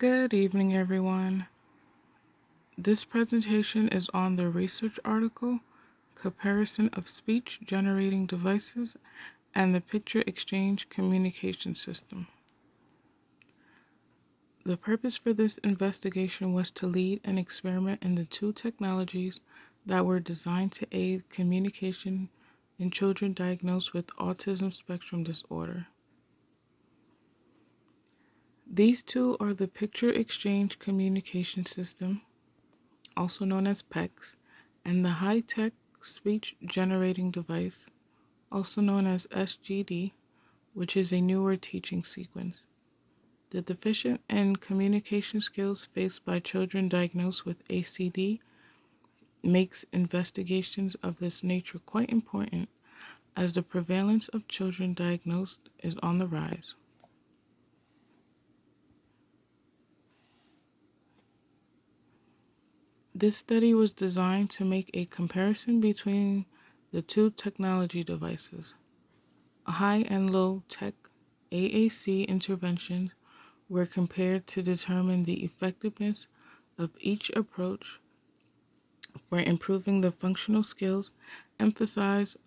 Good evening, everyone. This presentation is on the research article, Comparison of Speech Generating Devices and the Picture Exchange Communication System. The purpose for this investigation was to lead an experiment in the two technologies that were designed to aid communication in children diagnosed with autism spectrum disorder. These two are the Picture Exchange Communication System, also known as PECS, and the High-Tech Speech Generating Device, also known as SGD, which is a newer teaching sequence. The deficient in communication skills faced by children diagnosed with ACD makes investigations of this nature quite important, as the prevalence of children diagnosed is on the rise. This study was designed to make a comparison between the two technology devices. High and low tech AAC interventions were compared to determine the effectiveness of each approach for improving the functional skills emphasized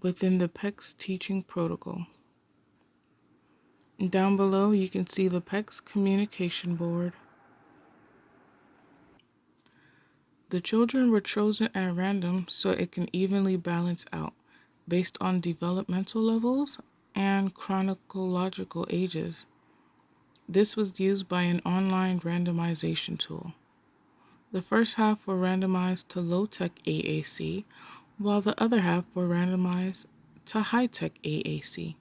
within the PECS teaching protocol. Down below, you can see the PECS communication board. The children were chosen at random so it can evenly balance out based on developmental levels and chronological ages. This was used by an online randomization tool. The first half were randomized to low-tech AAC, while the other half were randomized to high-tech AAC.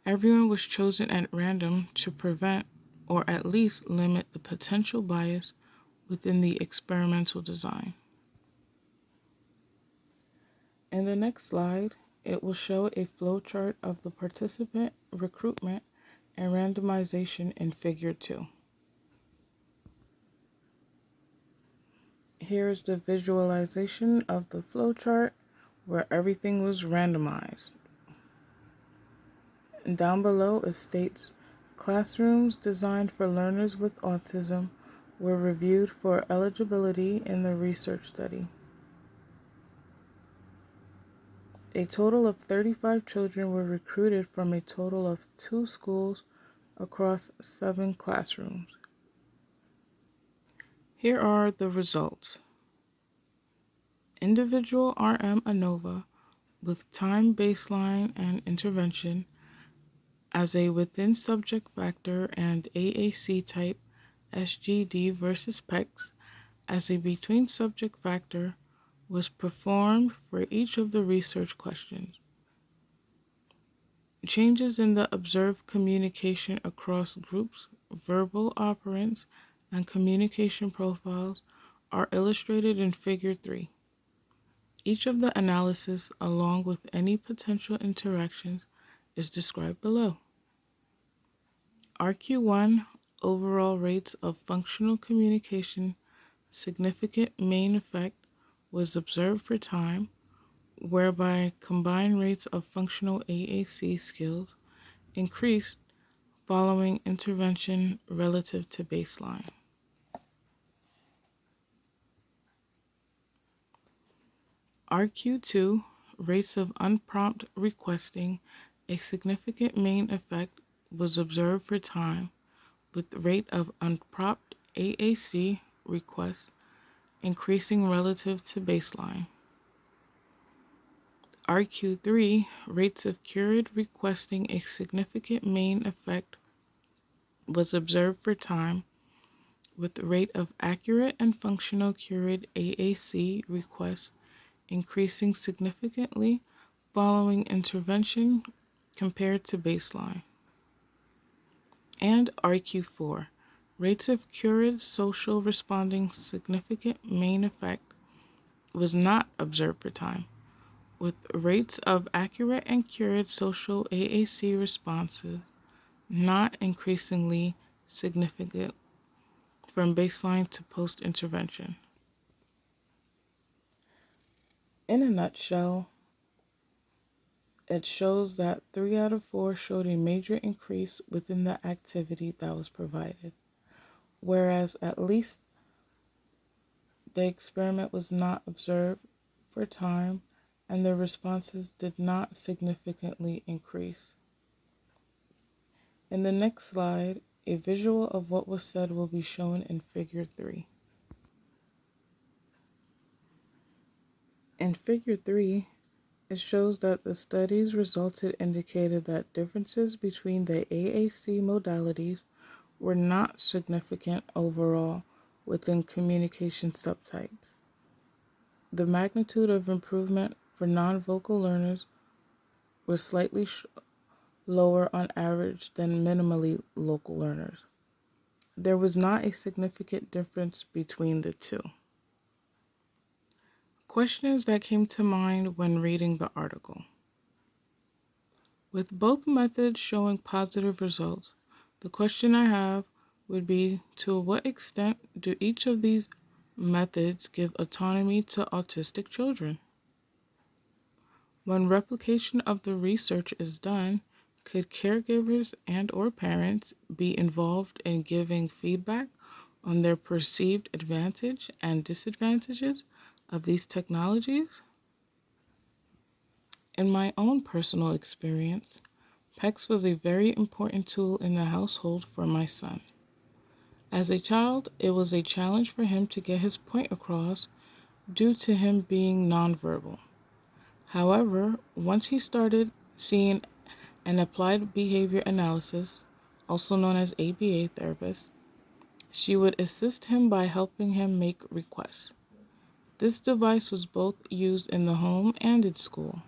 Everyone was chosen at random to prevent or at least limit the potential bias within the experimental design. In the next slide, it will show a flowchart of the participant recruitment and randomization in Figure 2. Here's the visualization of the flowchart where everything was randomized. And down below it states, classrooms designed for learners with autism were reviewed for eligibility in the research study. A total of 35 children were recruited from a total of 2 schools across 7 classrooms. Here are the results. Individual RM ANOVA with time baseline and intervention as a within subject factor and AAC type SGD versus PECS as a between subject factor was performed for each of the research questions. Changes in the observed communication across groups, verbal operants, and communication profiles are illustrated in Figure 3. Each of the analysis, along with any potential interactions, is described below. RQ1 overall rates of functional communication significant main effect was observed for time, whereby combined rates of functional AAC skills increased following intervention relative to baseline. RQ2 rates of unprompt requesting a significant main effect was observed for time, with the rate of unprompted AAC requests increasing relative to baseline. RQ3 rates of cured requesting a significant main effect was observed for time, with the rate of accurate and functional cured AAC requests increasing significantly following intervention compared to baseline. And RQ4 rates of cured social responding significant main effect was not observed for time, with rates of accurate and cured social AAC responses not increasingly significant from baseline to post-intervention. In a nutshell, It shows that 3 out of 4 showed a major increase within the activity that was provided, whereas at least the experiment was not observed for time and the responses did not significantly increase. In the next slide, a visual of what was said will be shown in Figure 3. In Figure 3, it shows that the study's resulted indicated that differences between the AAC modalities were not significant overall within communication subtypes. The magnitude of improvement for non-vocal learners was slightly lower on average than minimally local learners. There was not a significant difference between the two. Questions that came to mind when reading the article. With both methods showing positive results, the question I have would be, to what extent do each of these methods give autonomy to autistic children? When replication of the research is done, could caregivers and/or parents be involved in giving feedback on their perceived advantage and disadvantages of these technologies? In my own personal experience, PECS was a very important tool in the household for my son. As a child, it was a challenge for him to get his point across due to him being nonverbal. However, once he started seeing an applied behavior analysis, also known as ABA therapist, she would assist him by helping him make requests. This device was both used in the home and in school.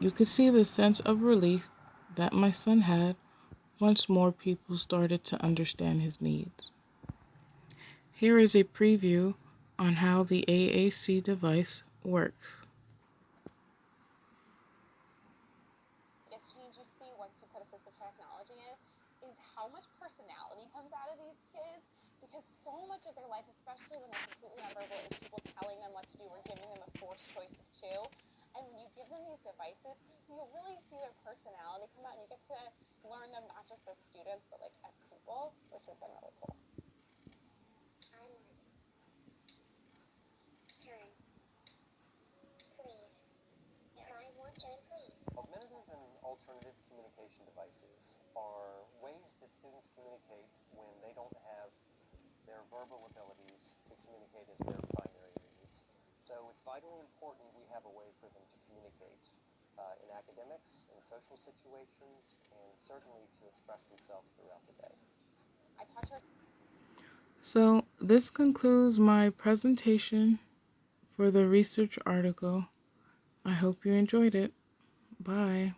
You could see the sense of relief that my son had once more people started to understand his needs. Here is a preview on how the AAC device works. Biggest change you see once you put assistive technology in is how much personality comes out of these kids, because so much of their life, especially when they're completely nonverbal, is people telling them what to do or giving them a forced choice of two. And when you give them these devices, you really see their personality come out, and you get to learn them not just as students, but like as people, which has been really cool. Augmentative and alternative communication devices are ways that students communicate when they don't have their verbal abilities to communicate as their primary means. So it's vitally important we have a way for them to communicate in academics, in social situations, and certainly to express themselves throughout the day. So this concludes my presentation for the research article. I hope you enjoyed it. Bye.